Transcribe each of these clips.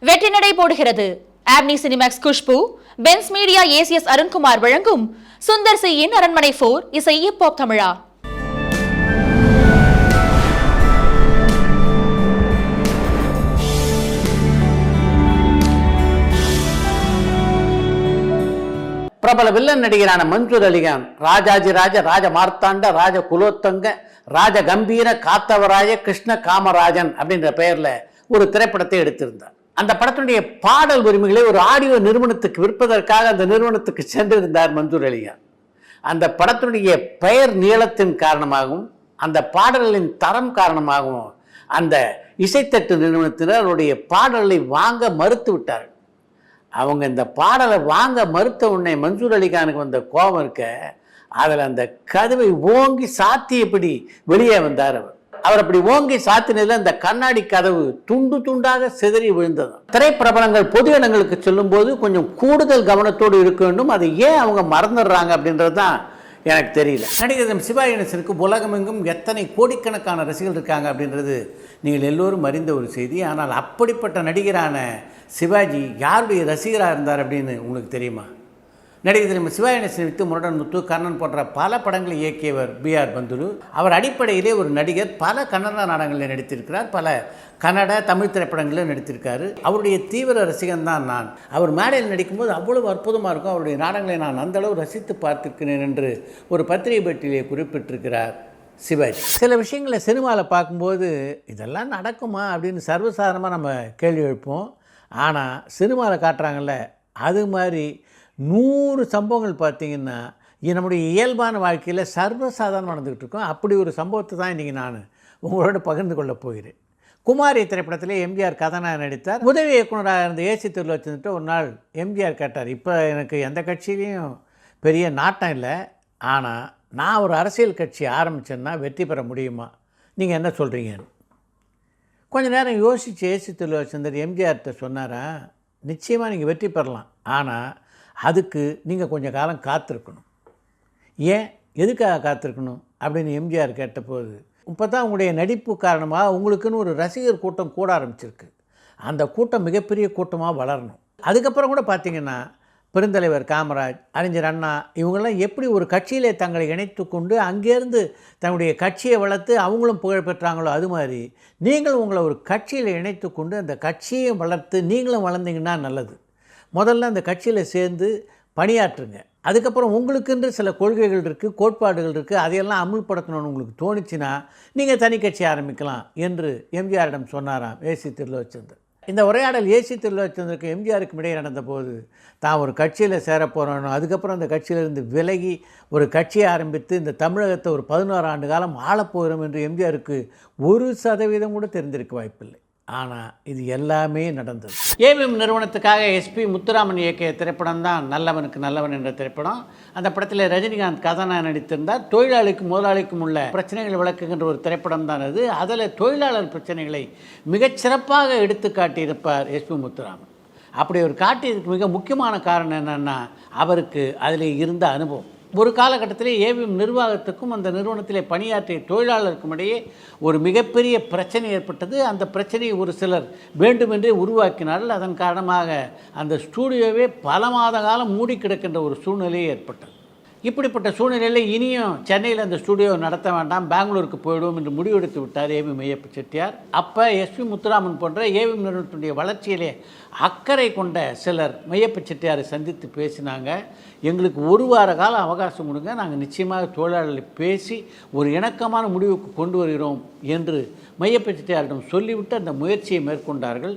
வெற்றி நடை போடுகிறது. Omni Cinemax Khushbu, Benz Media ACS Arunkumar வழங்கும் சுந்தர் சியின் அரண்மனை 4 இசை ஹிப்ஹாப் தமிழா. பிரபல வில்லன் நடிகரான மன்சூர் அலிகான் ராஜாஜி ராஜ, ராஜ மார்த்தாண்ட, ராஜ குலோத்தங்க, ராஜ கம்பீர, காத்தவராய, கிருஷ்ண காமராஜன் அப்படின்ற பெயர்ல ஒரு திரைப்படத்தை எடுத்திருந்தார். அந்த படத்தினுடைய பாடல் உரிமைகளை ஒரு ஆடியோ நிறுவனத்துக்கு விற்பதற்காக அந்த நிறுவனத்துக்கு சென்றிருந்தார் மன்சூர் அலிகான். அந்த படத்தினுடைய பெயர் நீளத்தின் காரணமாகவும் அந்த பாடல்களின் தரம் காரணமாகவும் அந்த இசைத்தட்டு நிறுவனத்தினர் அவருடைய பாடல்களை வாங்க மறுத்து விட்டார்கள். அவங்க இந்த பாடலை வாங்க மறுத்த உடனே மன்சூர் அலிகானுக்கு வந்த கோபம் இருக்க, அதில் அந்த கதவை ஓங்கி சாத்தியபடி வெளியே வந்தார். அவர் அப்படி ஓங்கி சாத்தினதில் அந்த கண்ணாடி கதவு துண்டு துண்டாக சிதறி விழுந்தது. திரைப்பிரபலங்கள் பொது இடங்களுக்கு சொல்லும் போது கொஞ்சம் கூடுதல் கவனத்தோடு இருக்க வேண்டும். அதை ஏன் அவங்க மறந்துடுறாங்க அப்படின்றது தான் எனக்கு தெரியல. நடிகர் சிவாஜி கணேசனுக்கு உலகமெங்கும் எத்தனை கோடிக்கணக்கான ரசிகர்கள் இருக்காங்க அப்படின்றது நீங்கள் எல்லோரும் அறிந்த ஒரு செய்தி. ஆனால் அப்படிப்பட்ட நடிகரான சிவாஜி யாருடைய ரசிகராக இருந்தார் அப்படின்னு உங்களுக்கு தெரியுமா? நடிகர் சிவாஜி கணேசன் வித்து முரடன் முத்து, கர்ணன் போன்ற பல படங்களை இயக்கியவர் B.R. பந்துலு. அவர் அடிப்படையிலே ஒரு நடிகர். பல கன்னட நாடகங்களில் நடித்திருக்கிறார், பல கன்னட தமிழ் திரைப்படங்களில் நடித்திருக்காரு. அவருடைய தீவிர ரசிகன் தான் நான். அவர் மேடையில் நடிக்கும்போது அவ்வளவு அற்புதமாக இருக்கும். அவருடைய நாடகங்களை நான் அந்தளவு ரசித்து பார்த்திருக்கிறேன் என்று ஒரு பத்திரிகை பேட்டியிலே குறிப்பிட்டிருக்கிறார் சிவாஜி. சில விஷயங்களை சினிமாவில் பார்க்கும்போது இதெல்லாம் நடக்குமா அப்படின்னு சர்வசாதாரணமாக நம்ம கேள்வி எழுப்போம். ஆனால் சினிமாவில் காட்டுறாங்கல்ல, அது மாதிரி 100 சம்பவங்கள் பார்த்திங்கன்னா நம்முடைய இயல்பான வாழ்க்கையில் சர்வசாதாரணம் நடந்துக்கிட்டு இருக்கோம். அப்படி ஒரு சம்பவத்தை தான் இன்றைக்கி நான் உங்களோட பகிர்ந்து கொள்ள போகிறேன். குமாரி திரைப்படத்தில் எம்ஜிஆர் கதாநாயகன் நடித்தார். உதவி இயக்குனராக இருந்த ஏசி திருலோச்சன்ட்டு ஒரு நாள் எம்ஜிஆர் கேட்டார், இப்போ எனக்கு எந்த கட்சியிலையும் பெரிய நாட்டம் இல்லை, ஆனால் நான் ஒரு அரசியல் கட்சி ஆரம்பித்தேன்னா வெற்றி பெற முடியுமா, நீங்கள் என்ன சொல்கிறீங்கன்னு. கொஞ்சம் நேரம் யோசித்து ஏசி திருலோச்சந்தர் எம்ஜிஆர்கிட்ட சொன்னாரா, நிச்சயமாக நீங்கள் வெற்றி பெறலாம், ஆனால் அதுக்கு நீங்கள் கொஞ்சம் காலம் காத்திருக்கணும். ஏன், எதுக்காக காத்திருக்கணும் அப்படின்னு எம்ஜிஆர் கேட்டபோது, இப்போ தான் உங்களுடைய நடிப்பு காரணமாக உங்களுக்குன்னு ஒரு ரசிகர் கூட்டம் கூட ஆரம்பிச்சிருக்கு, அந்த கூட்டம் மிகப்பெரிய கூட்டமாக வளரணும். அதுக்கப்புறம் கூட பார்த்திங்கன்னா பெருந்தலைவர் காமராஜ், அறிஞர் அண்ணா இவங்கெல்லாம் எப்படி ஒரு கட்சியிலே தங்களை இணைத்து கொண்டு அங்கேருந்து தன்னுடைய கட்சியை வளர்த்து அவங்களும் புகழ் பெற்றாங்களோ, அது மாதிரி நீங்களும் உங்களை ஒரு கட்சியில் இணைத்து கொண்டு அந்த கட்சியை வளர்த்து நீங்களும் வளர்ந்தீங்கன்னா நல்லது. முதல்ல அந்த கட்சியில் சேர்ந்து பணியாற்றுங்க. அதுக்கப்புறம் உங்களுக்குன்ற சில கொள்கைகள் இருக்குது, கோட்பாடுகள் இருக்குது, அதையெல்லாம் அமுல்படுத்தணும்னு உங்களுக்கு தோணுச்சுன்னா நீங்கள் தனி கட்சி ஆரம்பிக்கலாம் என்று எம்ஜிஆரிடம் சொன்னாராம் ஏசி திருலோச்சந்தர். இந்த உரையாடல் ஏசி திருலோச்சந்தருக்கு எம்ஜிஆருக்கும் இடையே நடந்தபோது தான் ஒரு கட்சியில் சேரப்போகிறோம், அதுக்கப்புறம் அந்த கட்சியிலிருந்து விலகி ஒரு கட்சியை ஆரம்பித்து இந்த தமிழகத்தை ஒரு 11 ஆண்டு காலம் ஆளப்போகிறோம் என்று எம்ஜிஆருக்கு 1% கூட தெரிந்திருக்க வாய்ப்பில்லை. ஆனால் இது எல்லாமே நடந்தது. ஏவிஎம் நிறுவனத்துக்காக எஸ்பி முத்துராமன் இயக்கிய திரைப்படம் தான் நல்லவனுக்கு நல்லவன் என்ற திரைப்படம். அந்த படத்தில் ரஜினிகாந்த் கதாநாயகன் நடித்திருந்தார். தொழிலாளிக்கும் முதலாளிக்கும் உள்ள பிரச்சனைகளை விளக்குகின்ற ஒரு திரைப்படம் தான் அது. அதில் தொழிலாளர் பிரச்சனைகளை மிகச்சிறப்பாக எடுத்து காட்டியிருப்பார் எஸ்பி முத்துராமன். அப்படி ஒரு காட்டியதுக்கு மிக முக்கியமான காரணம் என்னென்னா அவருக்கு அதில் இருந்த அனுபவம். ஒரு காலகட்டத்தில் ஏவிஎம் நிர்வாகத்துக்கும் அந்த நிறுவனத்திலே பணியாற்றிய தொழிலாளருக்கும் இடையே ஒரு மிகப்பெரிய பிரச்சனை ஏற்பட்டது. அந்த பிரச்சனையை ஒரு சிலர் வேண்டுமென்றே உருவாக்கினார்கள். அதன் காரணமாக அந்த ஸ்டூடியோவே பல மாத காலம் மூடி கிடக்கின்ற ஒரு சூழ்நிலையே ஏற்பட்டது. இப்படிப்பட்ட சூழ்நிலையில் இனியும் சென்னையில் அந்த ஸ்டூடியோ நடத்த வேண்டாம், பெங்களூருக்கு போயிடுவோம் என்று முடிவெடுத்து விட்டார் ஏவிஎம் ஐயப்ப செட்டியார். அப்போ எஸ்பி முத்துராமன் போன்ற ஏவிஎம் நிறுவனத்துடைய வளர்ச்சியிலே அக்கறை கொண்ட சிலர் மையப்ப செட்டியாரை சந்தித்து பேசினாங்க. எங்களுக்கு 1 வார காலம் அவகாசம் கொடுங்க, நாங்கள் நிச்சயமாக தொழிலாளர்களை பேசி ஒரு இணக்கமான முடிவுக்கு கொண்டு வருகிறோம் என்று மையப்ப செட்டியாரிடம் சொல்லிவிட்டு அந்த முயற்சியை மேற்கொண்டார்கள்.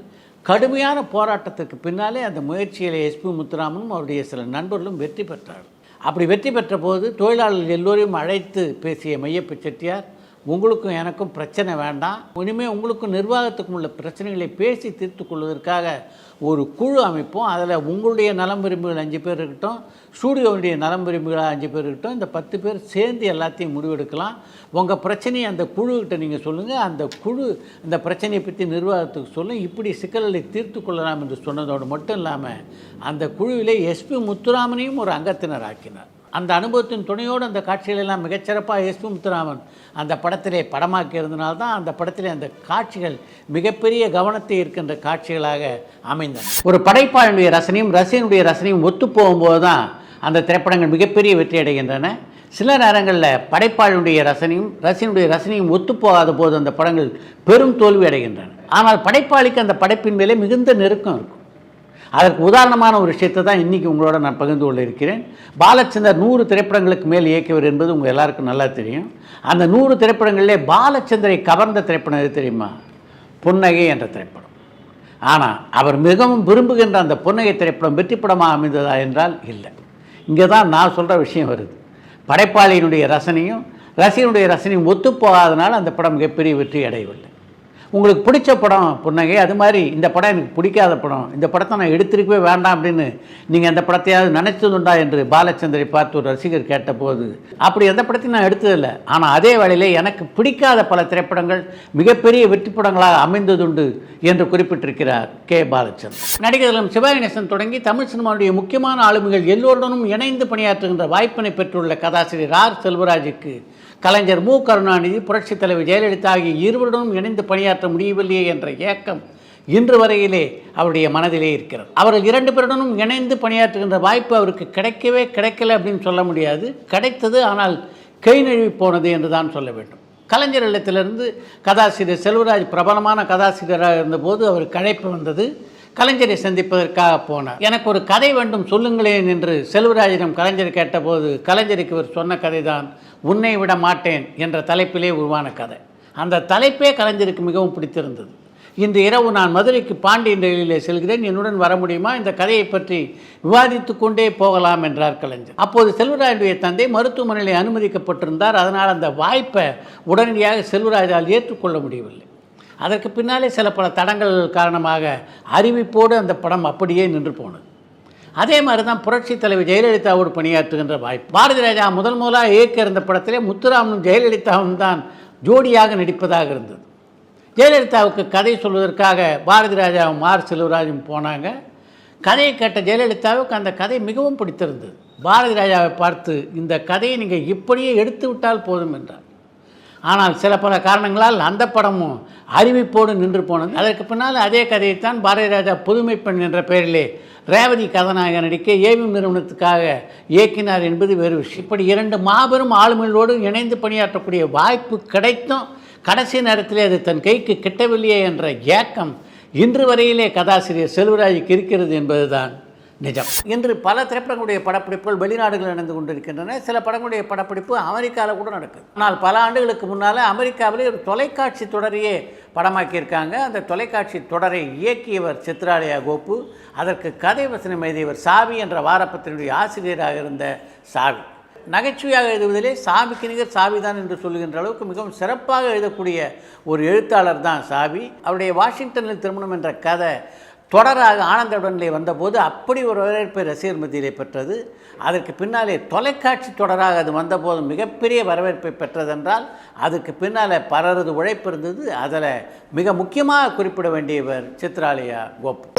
கடுமையான போராட்டத்திற்கு பின்னாலே அந்த முயற்சியில் எஸ்பி முத்துராமனும் அவருடைய சில நண்பர்களும் வெற்றி பெற்றார்கள். அப்படி வெற்றி பெற்ற போது தொழிலாளர்கள் எல்லோரையும் அழைத்து பேசிய மையப்ப செட்டியார், உங்களுக்கும் எனக்கும் பிரச்சனை வேண்டாம், இனிமேல் உங்களுக்கும் நிர்வாகத்துக்கும் உள்ள பிரச்சனைகளை பேசி தீர்த்து கொள்வதற்காக ஒரு குழு அமைப்போம். அதில் உங்களுடைய நலம் விரும்பிகள் 5 பேர் இருக்கட்டும், ஸ்டூடியோவுடைய நலம் விரும்பிகளாக 5 பேர் இருக்கட்டும், இந்த 10 பேர் சேர்ந்து எல்லாத்தையும் முடிவெடுக்கலாம். உங்கள் பிரச்சனையை அந்த குழுக்கிட்ட நீங்கள் சொல்லுங்கள், அந்த குழு இந்த பிரச்சனையை பற்றி நிர்வாகத்துக்கு சொல்லும், இப்படி சிக்கல்களை தீர்த்து கொள்ளலாம் என்று சொன்னதோடு மட்டும் இல்லாமல் அந்த குழுவிலே எஸ்பி முத்துராமனையும் ஒரு அங்கத்தினர் ஆக்கினார். அந்த அனுபவத்தின் துணையோடு அந்த காட்சிகளெல்லாம் மிகச்சிறப்பாக எஸ். முத்துராமன் அந்த படத்திலே படமாக்கி இருந்தனால்தான் அந்த படத்திலே அந்த காட்சிகள் மிகப்பெரிய கவனத்தை இருக்கின்ற காட்சிகளாக அமைந்தன. ஒரு படைப்பாளனுடைய ரசனையும் ரசிகனுடைய ரசனையும் ஒத்துப்போகும்போது தான் அந்த திரைப்படங்கள் மிகப்பெரிய வெற்றி அடைகின்றன. சில நேரங்களில் படைப்பாளனுடைய ரசனையும் ரசிகனுடைய ரசனையும் ஒத்துப்போகாத போது அந்த படங்கள் பெரும் தோல்வி அடைகின்றன. ஆனால் படைப்பாளிக்கு அந்த படைப்பின் மேலே மிகுந்த நெருக்கம் இருக்கும். அதற்கு உதாரணமான ஒரு விஷயத்தை தான் இன்றைக்கி உங்களோட நான் பகிர்ந்து கொள்ள இருக்கிறேன். பாலச்சந்தர் 100 திரைப்படங்களுக்கு மேல் இயக்கியவர் என்பது உங்கள் எல்லாருக்கும் நல்லா தெரியும். அந்த 100 திரைப்படங்களிலே பாலச்சந்தரை கவர்ந்த திரைப்படம் எது தெரியுமா? புன்னகை என்ற திரைப்படம். ஆனால் அவர் மிகவும் விரும்புகின்ற அந்த புன்னகை திரைப்படம் வெற்றி படமாக அமைந்ததா என்றால் இல்லை. இங்கே தான் நான் சொல்கிற விஷயம் வருது. படைப்பாளியினுடைய ரசனையும் ரசிகனுடைய ரசனையும் ஒத்துப்போகாதனால அந்த படம் மிகப்பெரிய வெற்றி அடையவில்லை. உங்களுக்கு பிடிச்ச படம் புன்னகை, அது மாதிரி இந்த படம் எனக்கு பிடிக்காத படம், இந்த படத்தை நான் எடுத்திருக்கவே வேண்டாம் அப்படின்னு நீங்கள் அந்த படத்தையாவது நினைச்சதுண்டா என்று பாலச்சந்தரை பார்த்து ஒரு ரசிகர் கேட்டபோது, அப்படி எந்த படத்தையும் நான் எடுத்ததில்லை, ஆனால் அதே வேளையில் எனக்கு பிடிக்காத பல திரைப்படங்கள் மிகப்பெரிய வெற்றி படங்களாக அமைந்ததுண்டு என்று குறிப்பிட்டிருக்கிறார் கே. பாலச்சந்தர். நடிகர்களும் சிவகணேசன் தொடங்கி தமிழ் சினிமாவுடைய முக்கியமான ஆளுமைகள் எல்லோருடனும் இணைந்து பணியாற்றுகின்ற வாய்ப்பினை பெற்றுள்ள கதாசிரியர் ஆர். செல்வராஜுக்கு கலைஞர் மு. கருணாநிதி, புரட்சித் தலைவர் ஜெயலலிதா ஆகிய இருவருடனும் இணைந்து பணியாற்ற முடியவில்லையே என்ற ஏக்கம் இன்று வரையிலே அவருடைய மனதிலே இருக்கிறது. அவர்கள் 2 பேருடனும் இணைந்து பணியாற்றுகின்ற வாய்ப்பு அவருக்கு கிடைக்கல அப்படின்னு சொல்ல முடியாது. கிடைத்தது, ஆனால் கை நழுவி போனது என்று தான் சொல்ல வேண்டும். கலைஞர் இல்லத்திலிருந்து கதாசிரியர் செல்வராஜ் பிரபலமான கதாசிரியராக இருந்தபோது அவருக்கு அழைப்பு வந்தது. கலைஞரை சந்திப்பதற்காக போனார். எனக்கு ஒரு கதை வேண்டும் சொல்லுங்களேன் என்று செல்வராஜிடம் கலைஞர் கேட்டபோது கலைஞருக்கு இவர் சொன்ன கதை தான் உன்னை விட மாட்டேன் என்ற தலைப்பிலே உருவான கதை. அந்த தலைப்பே கலைஞருக்கு மிகவும் பிடித்திருந்தது. இன்று இரவு நான் மதுரைக்கு பாண்டியன் ரயிலிலே செல்கிறேன், என்னுடன் வர முடியுமா? இந்த கதையை பற்றி விவாதித்து கொண்டே போகலாம் என்றார் கலைஞர். அப்போது செல்வராஜுடைய தந்தை மருத்துவமனையில் அனுமதிக்கப்பட்டிருந்தார். அதனால் அந்த வாய்ப்பை உடனடியாக செல்வராஜால் ஏற்றுக்கொள்ள முடியவில்லை. அதற்கு பின்னாலே சில பல தடங்கள் காரணமாக அறிவிப்போடு அந்த படம் அப்படியே நின்று போனது. அதே மாதிரி தான் புரட்சித் தலைவர் ஜெயலலிதாவோடு பணியாற்றுகின்ற வாய்ப்பு. பாரதி ராஜா முதலாக இயக்க இருந்த படத்திலே முத்துராமனும் ஜெயலலிதாவும் தான் ஜோடியாக நடிப்பதாக இருந்தது. ஜெயலலிதாவுக்கு கதை சொல்வதற்காக பாரதி ராஜாவும் ஆர். செல்வராஜும் போனாங்க. கதையை கேட்ட ஜெயலலிதாவுக்கு அந்த கதை மிகவும் பிடித்திருந்தது. பாரதி ராஜாவை பார்த்து இந்த கதையை நீங்கள் இப்படியே எடுத்து விட்டால் போதும் என்றார். ஆனால் சில பல காரணங்களால் அந்த படமும் அறிவிப்போடு நின்று போனது. அதற்கு பின்னால் அதே கதையைத்தான் பாரதி ராஜா புதுமை பெண் என்ற பெயரிலே ரேவதி கதாநாயகன் நடிக்க ஏவிஎம் நிறுவனத்துக்காக இயக்கினார் என்பது வேறு விஷயம். இப்படி 2 மாபெரும் ஆளுமைகளோடு இணைந்து பணியாற்றக்கூடிய வாய்ப்பு கிடைத்தும் கடைசி நேரத்திலே அது தன் கைக்கு கிட்டவில்லையே என்ற ஏக்கம் இன்று வரையிலே கதாசிரியர் செல்வராஜுக்கு இருக்கிறது என்பதுதான் நிஜம். இன்று பல திரைப்படங்களுடைய படப்பிடிப்புகள் வெளிநாடுகளில் நடந்து கொண்டிருக்கின்றன. சில படங்களுடைய படப்பிடிப்பு அமெரிக்காவில் கூட நடக்குது. ஆனால் பல ஆண்டுகளுக்கு முன்னால் அமெரிக்காவிலே ஒரு தொலைக்காட்சி தொடரையே படமாக்கியிருக்காங்க. அந்த தொலைக்காட்சி தொடரை இயக்கியவர் சித்ராலயா கோப்பு. அதற்கு கதை வசனம் எழுதியவர் சாவி என்ற வாரப்பத்தினுடைய ஆசிரியராக இருந்த சாவி. நகைச்சுவையாக எழுதுவதிலே சாவிக்கு நிகர் சாவிதான் என்று சொல்லுகின்ற அளவுக்கு மிகவும் சிறப்பாக எழுதக்கூடிய ஒரு எழுத்தாளர் தான் சாவி. அவருடைய வாஷிங்டனில் திருமணம் என்ற கதை தொடராக ஆனந்தவுடனிலே வந்தபோது அப்படி ஒரு வரவேற்பை ரசிகர் மத்தியிலே பெற்றது. அதற்கு பின்னாலே தொலைக்காட்சி தொடராக அது வந்தபோது மிகப்பெரிய வரவேற்பை பெற்றதென்றால் அதுக்கு பின்னால் பலரது உழைப்பு இருந்தது. அதில் மிக முக்கியமாக குறிப்பிட வேண்டியவர் சித்ராலயா கோப்பு.